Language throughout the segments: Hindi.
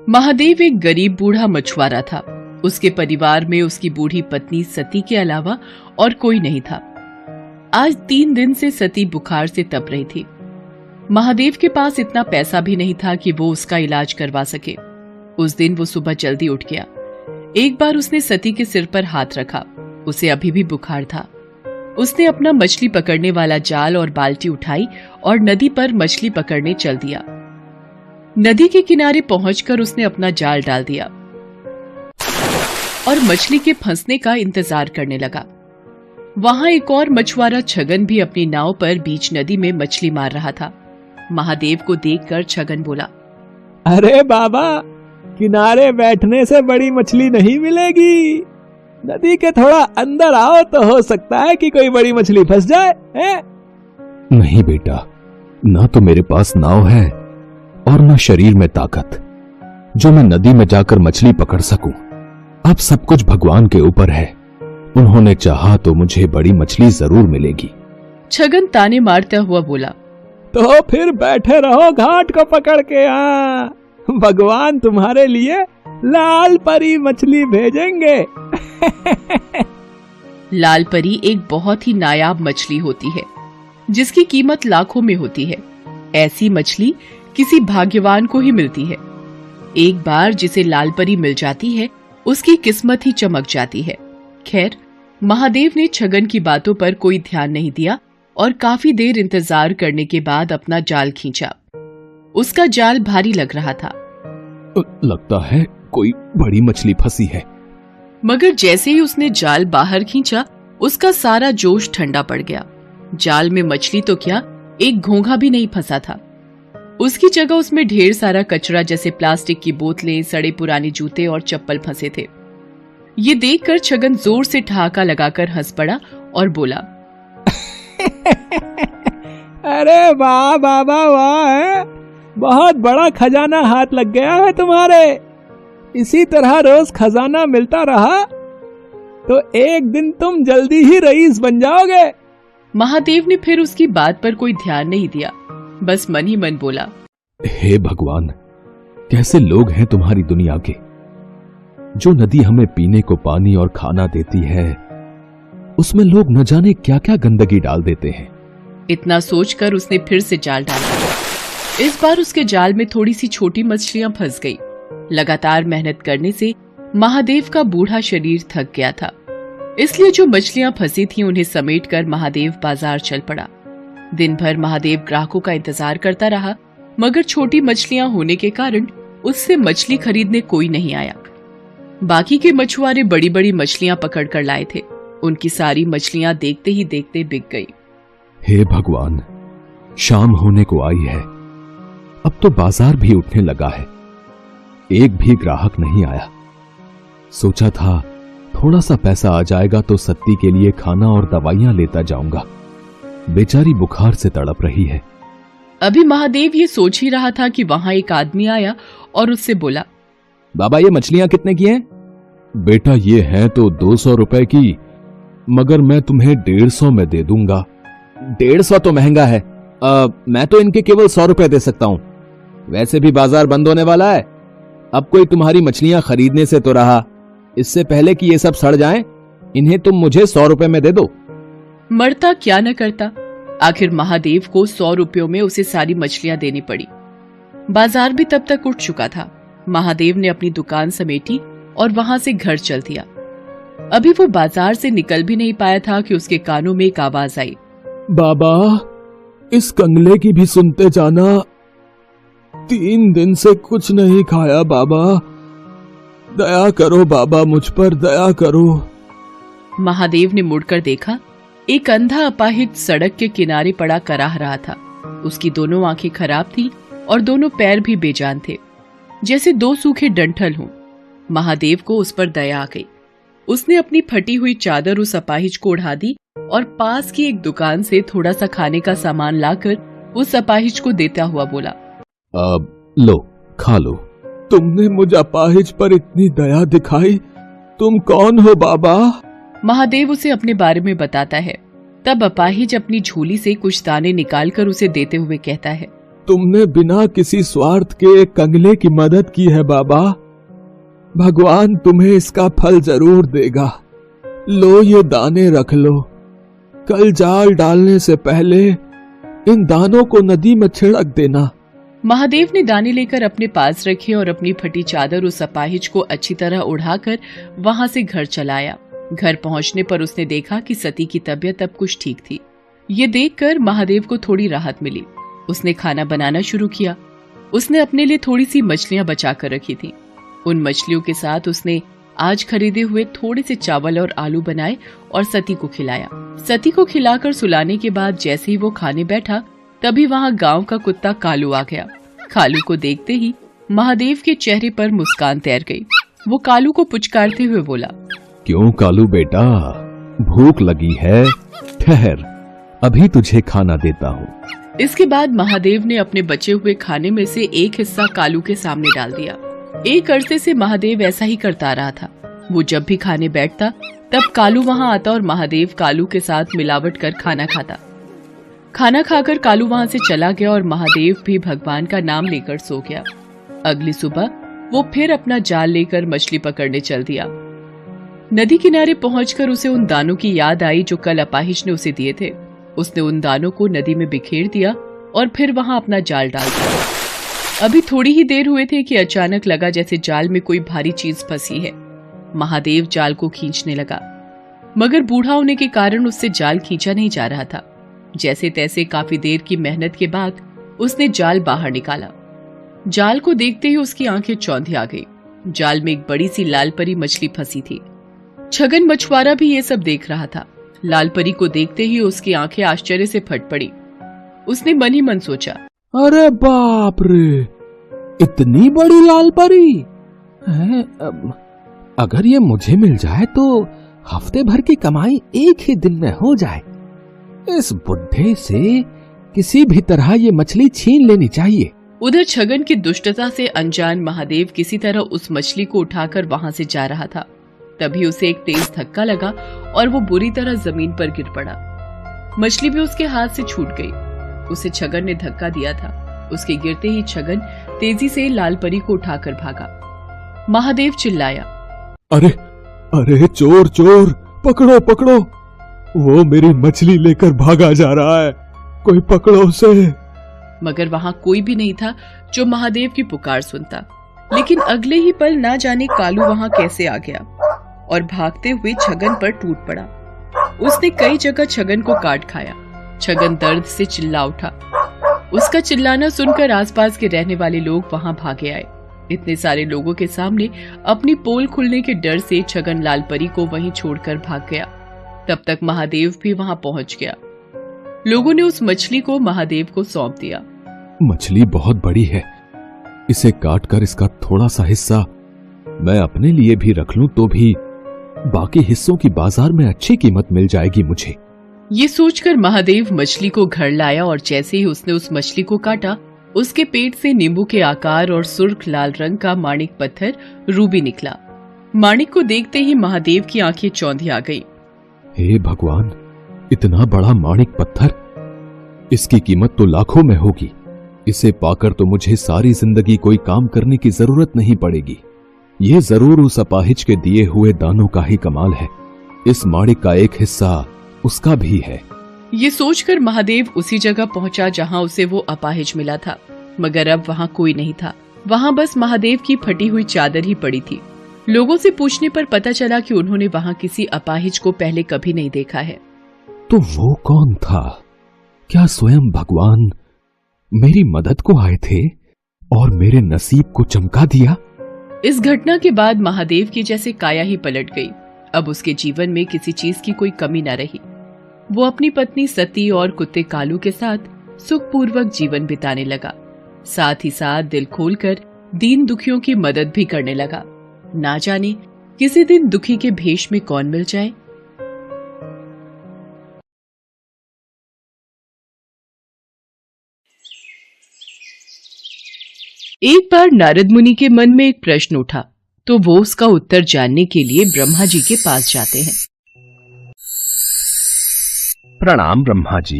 महादेव एक गरीब बूढ़ा मछुआरा था। उसके परिवार में उसकी बूढ़ी पत्नी सती के अलावा और कोई नहीं था। आज 3 दिन से सती बुखार से तप रही थी। महादेव के पास इतना पैसा भी नहीं था कि वो उसका इलाज करवा सके। उस दिन वो सुबह जल्दी उठ गया। एक बार उसने सती के सिर पर हाथ रखा। उसे अभी भी बुखार था। उसने अपना मछली पकड़ने वाला जाल और बाल्टी उठाई और नदी पर मछली पकड़ने चल दिया। नदी के किनारे पहुंचकर उसने अपना जाल डाल दिया और मछली के फंसने का इंतजार करने लगा। वहां एक और मछुआरा छगन भी अपनी नाव पर बीच नदी में मछली मार रहा था। महादेव को देखकर छगन बोला, अरे बाबा, किनारे बैठने से बड़ी मछली नहीं मिलेगी। नदी के थोड़ा अंदर आओ तो हो सकता है कि कोई बड़ी मछली फंस जाए। नहीं बेटा, ना तो मेरे पास नाव है और ना शरीर में ताकत जो मैं नदी में जाकर मछली पकड़ सकूं। अब सब कुछ भगवान के ऊपर है। उन्होंने चाहा तो मुझे बड़ी मछली जरूर मिलेगी। छगन ताने मारता हुआ बोला, तो फिर बैठे रहो घाट को पकड़ के। भगवान तुम्हारे लिए लाल परी मछली भेजेंगे। लाल परी एक बहुत ही नायाब मछली होती है जिसकी कीमत लाखों में होती है। ऐसी मछली किसी भाग्यवान को ही मिलती है। एक बार जिसे लाल परी मिल जाती है उसकी किस्मत ही चमक जाती है। खैर, महादेव ने छगन की बातों पर कोई ध्यान नहीं दिया और काफी देर इंतजार करने के बाद अपना जाल खींचा। उसका जाल भारी लग रहा था। लगता है कोई बड़ी मछली फंसी है। मगर जैसे ही उसने जाल बाहर खींचा उसका सारा जोश ठंडा पड़ गया। जाल में मछली तो क्या, एक घोंघा भी नहीं फंसा था। उसकी जगह उसमें ढेर सारा कचरा जैसे प्लास्टिक की बोतलें, सड़े पुराने जूते और चप्पल फंसे थे। ये देखकर छगन जोर से ठहाका लगाकर हंस पड़ा और बोला, अरे वाह बाबा वाह, बहुत बड़ा खजाना हाथ लग गया है तुम्हारे। इसी तरह रोज खजाना मिलता रहा तो एक दिन तुम जल्दी ही रईस बन जाओगे। महादेव ने फिर उसकी बात पर कोई ध्यान नहीं दिया, बस मन ही मन बोला, हे भगवान, कैसे लोग हैं तुम्हारी दुनिया के। जो नदी हमें पीने को पानी और खाना देती है उसमें लोग न जाने क्या क्या गंदगी डाल देते हैं। इतना सोचकर उसने फिर से जाल डाला। इस बार उसके जाल में थोड़ी सी छोटी मछलियां फंस गई। लगातार मेहनत करने से महादेव का बूढ़ा शरीर थक गया था, इसलिए जो मछलियां फंसी थीं उन्हें समेटकर महादेव बाजार चल पड़ा। दिन भर महादेव ग्राहकों का इंतजार करता रहा, मगर छोटी मछलियां होने के कारण उससे मछली खरीदने कोई नहीं आया। बाकी के मछुआरे बड़ी बड़ी मछलियां पकड़ कर लाए थे। उनकी सारी मछलियां देखते ही देखते बिक गई। हे भगवान, शाम होने को आई है। अब तो बाजार भी उठने लगा है। एक भी ग्राहक नहीं आया। सोचा था थोड़ा सा पैसा आ जाएगा तो सत्ती के लिए खाना और दवाइयां लेता जाऊंगा। बेचारी बुखार से तड़प रही है। अभी महादेव ये सोच ही रहा था कि वहां एक आदमी आया और उससे बोला, बाबा, ये मछलियां कितने की हैं? बेटा, ये हैं तो 200 रुपए की, मगर मैं तुम्हें 150 में दे दूंगा। 150 तो महंगा है। मैं तो इनके केवल 100 रुपए दे सकता हूं। वैसे भी बाजार बंद होने वाला है। अब कोई तुम्हारी मछलियां खरीदने से तो रहा, इससे पहले कि ये सब सड़ जाएं, इन्हें तुम मुझे 100 रुपए में दे दो। मरता क्या न करता। आखिर महादेव को 100 रुपयों में उसे सारी मछलियां देनी पड़ी। बाजार भी तब तक उठ चुका था। महादेव ने अपनी दुकान समेटी और वहां से घर चल दिया। अभी वो बाजार से निकल भी नहीं पाया था कि उसके कानों में एक आवाज आई, बाबा, इस कंगले की भी सुनते जाना। 3 दिन से कुछ नहीं खाया बाबा। दया करो बाबा, मुझ पर दया करो। महादेव ने मुड़कर देखा। एक अंधा अपाहिज सड़क के किनारे पड़ा कराह रहा था। उसकी दोनों आंखें खराब थीं और दोनों पैर भी बेजान थे, जैसे 2 सूखे डंठल हों। महादेव को उस पर दया आ गई। उसने अपनी फटी हुई चादर उस अपाहिज को ओढ़ा दी और पास की एक दुकान से थोड़ा सा खाने का सामान लाकर उस अपाहिज को देता हुआ बोला, लो, खा लो। तुमने मुझ अपाहिज पर इतनी दया दिखाई। तुम कौन हो बाबा? महादेव उसे अपने बारे में बताता है। तब अपाहिज अपनी झोली से कुछ दाने निकालकर उसे देते हुए कहता है, तुमने बिना किसी स्वार्थ के एक कंगले की मदद की है बाबा। भगवान तुम्हें इसका फल जरूर देगा। लो ये दाने रख लो। कल जाल डालने से पहले इन दानों को नदी में छिड़क देना। महादेव ने दाने लेकर अपने पास रखे और अपनी फटी चादर उस अपाहिज को अच्छी तरह उड़ाकर वहां से घर चलाया। घर पहुंचने पर उसने देखा कि सती की तबीयत अब कुछ ठीक थी। ये देखकर महादेव को थोड़ी राहत मिली। उसने खाना बनाना शुरू किया। उसने अपने लिए थोड़ी सी मछलियां बचा कर रखी थी। उन मछलियों के साथ उसने आज खरीदे हुए थोड़े से चावल और आलू बनाए और सती को खिलाया। सती को खिलाकर सुलाने के बाद जैसे ही वो खाने बैठा, तभी वहाँ गांव का कुत्ता कालू आ गया। कालू को देखते ही महादेव के चेहरे पर मुस्कान तैर गई। वो कालू को पुचकारते हुए बोला, क्यों कालू बेटा, भूख लगी है? ठहर, अभी तुझे खाना देता हूँ। इसके बाद महादेव ने अपने बचे हुए खाने में से एक हिस्सा कालू के सामने डाल दिया। एक अरसे से महादेव ऐसा ही करता रहा था। वो जब भी खाने बैठता तब कालू वहाँ आता और महादेव कालू के साथ मिलावट कर खाना खाता। खाना खाकर कालू वहाँ से चला गया और महादेव भी भगवान का नाम लेकर सो गया। अगली सुबह वो फिर अपना जाल लेकर मछली पकड़ने चल दिया। नदी किनारे पहुंचकर उसे उन दानों की याद आई जो कल अपाहिज ने उसे दिए थे। उसने उन दानों को नदी में बिखेर दिया और फिर वहां अपना जाल डाल दिया। अभी थोड़ी ही देर हुए थे कि अचानक लगा जैसे जाल में कोई भारी चीज फंसी है। महादेव जाल को खींचने लगा, मगर बूढ़ा होने के कारण उससे जाल खींचा नहीं जा रहा था। जैसे तैसे काफी देर की मेहनत के बाद उसने जाल बाहर निकाला। जाल को देखते ही उसकी आंखें चौंधी आ गई। जाल में एक बड़ी सी लाल परी मछली फंसी थी। छगन मछुआरा भी ये सब देख रहा था। लाल परी को देखते ही उसकी आंखें आश्चर्य से फट पड़ी। उसने मन ही मन सोचा, अरे बाप रे, इतनी बड़ी लाल परी है? अगर ये मुझे मिल जाए तो हफ्ते भर की कमाई एक ही दिन में हो जाए। इस बुढ़े से किसी भी तरह ये मछली छीन लेनी चाहिए। उधर छगन की दुष्टता से अनजान महादेव किसी तरह उस मछली को उठाकर वहां से जा रहा था। तभी उसे एक तेज धक्का लगा और वो बुरी तरह जमीन पर गिर पड़ा। मछली भी उसके हाथ से छूट गई। उसे छगन ने धक्का दिया था। उसके गिरते ही छगन तेजी से लाल परी को उठाकर भागा। महादेव चिल्लाया, अरे अरे चोर चोर, पकड़ो पकड़ो, वो मेरी मछली लेकर भागा जा रहा है, कोई पकड़ो उसे। मगर वहां कोई भी नहीं था जो महादेव की पुकार सुनता। लेकिन अगले ही पल ना जाने कालू वहां कैसे आ गया और भागते हुए छगन पर टूट पड़ा। उसने कई जगह छगन को काट खाया। छगन दर्द से चिल्ला उठा। उसका चिल्लाना सुनकर आसपास के रहने वाले लोग वहां भागे आए। इतने सारे लोगों के सामने अपनी पोल खुलने के डर से छगन लाल परी को वहीं छोड़कर भाग गया। तब तक महादेव भी वहां पहुंच गया। लोगों ने उस मछली को महादेव को सौंप दिया। मछली बहुत बड़ी है, इसे काटकर इसका थोड़ा सा हिस्सा मैं अपने लिए भी रख लूं तो भी बाकी हिस्सों की बाजार में अच्छी कीमत मिल जाएगी मुझे। ये सोचकर महादेव मछली को घर लाया और जैसे ही उसने उस मछली को काटा, उसके पेट से नींबू के आकार और सुर्ख लाल रंग का माणिक पत्थर रूबी निकला। माणिक को देखते ही महादेव की आंखें चौंधी आ गई। हे भगवान, इतना बड़ा माणिक पत्थर, इसकी कीमत तो लाखों में होगी। इसे पाकर तो मुझे सारी जिंदगी कोई काम करने की जरूरत नहीं पड़ेगी। ये जरूर उस अपाहिज के दिए हुए दानों का ही कमाल है। इस माणिक का एक हिस्सा उसका भी है। ये सोचकर महादेव उसी जगह पहुंचा जहां उसे वो अपाहिज मिला था, मगर अब वहां कोई नहीं था। वहां बस महादेव की फटी हुई चादर ही पड़ी थी। लोगों से पूछने पर पता चला कि उन्होंने वहां किसी अपाहिज को पहले कभी नहीं देखा है। तो वो कौन था? क्या स्वयं भगवान मेरी मदद को आए थे और मेरे नसीब को चमका दिया? इस घटना के बाद महादेव की जैसे काया ही पलट गई। अब उसके जीवन में किसी चीज की कोई कमी न रही। वो अपनी पत्नी सती और कुत्ते कालू के साथ सुखपूर्वक जीवन बिताने लगा। साथ ही साथ दिल खोलकर दीन दुखियों की मदद भी करने लगा। ना जाने किसी दिन दुखी के भेष में कौन मिल जाए। एक बार नारद मुनि के मन में एक प्रश्न उठा, तो वो उसका उत्तर जानने के लिए ब्रह्मा जी के पास जाते हैं। प्रणाम ब्रह्मा जी।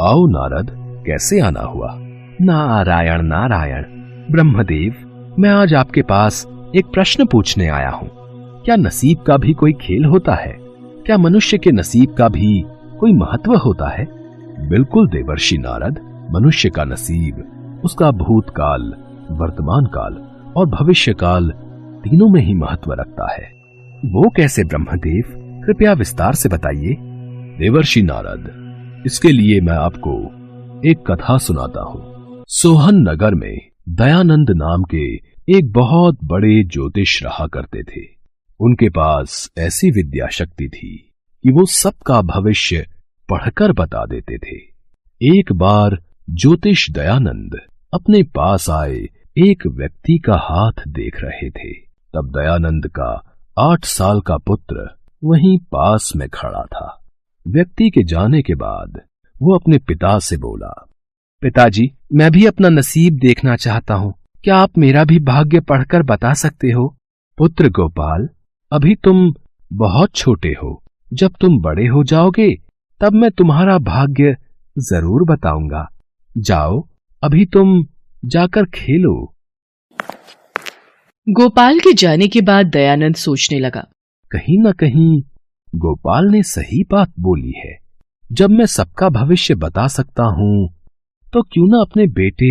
आओ नारद, कैसे आना हुआ? नारायण नारायण। ब्रह्मदेव, मैं आज आपके पास एक प्रश्न पूछने आया हूं। क्या नसीब का भी कोई खेल होता है? क्या मनुष्य के नसीब का भी कोई महत्व होता है? बिल्कुल देवर्षि नारद, मनुष्य का नसीब उसका भूतकाल, वर्तमान काल और भविष्य काल तीनों में ही महत्व रखता है। वो कैसे ब्रह्मदेव? कृपया विस्तार से बताइए। देवर्षि नारद, इसके लिए मैं आपको एक कथा सुनाता हूं। सोहन नगर में दयानंद नाम के एक बहुत बड़े ज्योतिष रहा करते थे। उनके पास ऐसी विद्या शक्ति थी कि वो सबका भविष्य पढ़कर बता देते थे। एक बार ज्योतिष दयानंद अपने पास आए एक व्यक्ति का हाथ देख रहे थे। तब दयानंद का 8 साल का पुत्र वहीं पास में खड़ा था। व्यक्ति के जाने के बाद वो अपने पिता से बोला, पिताजी, मैं भी अपना नसीब देखना चाहता हूं। क्या आप मेरा भी भाग्य पढ़कर बता सकते हो? पुत्र गोपाल, अभी तुम बहुत छोटे हो। जब तुम बड़े हो जाओगे तब मैं तुम्हारा भाग्य जरूर बताऊंगा। जाओ, अभी तुम जाकर खेलो। गोपाल के जाने के बाद दयानंद सोचने लगा, कहीं न कहीं गोपाल ने सही बात बोली है। जब मैं सबका भविष्य बता सकता हूं तो क्यों ना अपने बेटे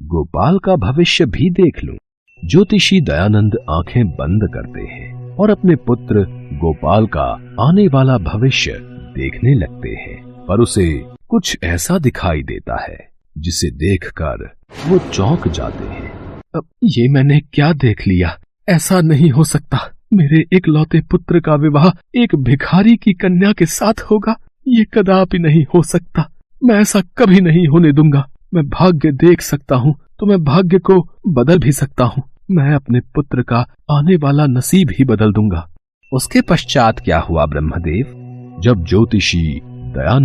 गोपाल का भविष्य भी देख लूं। ज्योतिषी दयानंद आंखें बंद करते हैं और अपने पुत्र गोपाल का आने वाला भविष्य देखने लगते हैं, पर उसे कुछ ऐसा दिखाई देता है जिसे देखकर वो चौंक जाते हैं। अब ये मैंने क्या देख लिया? ऐसा नहीं हो सकता। मेरे इकलौते पुत्र का विवाह एक भिखारी की कन्या के साथ होगा। ये कदापि नहीं हो सकता। मैं ऐसा कभी नहीं होने दूंगा। मैं भाग्य देख सकता हूँ तो मैं भाग्य को बदल भी सकता हूँ। मैं अपने पुत्र का आने वाला नसीब ही बदल दूंगा। उसके पश्चात क्या हुआ ब्रह्मदेव? जब ज्योतिषी दयानंद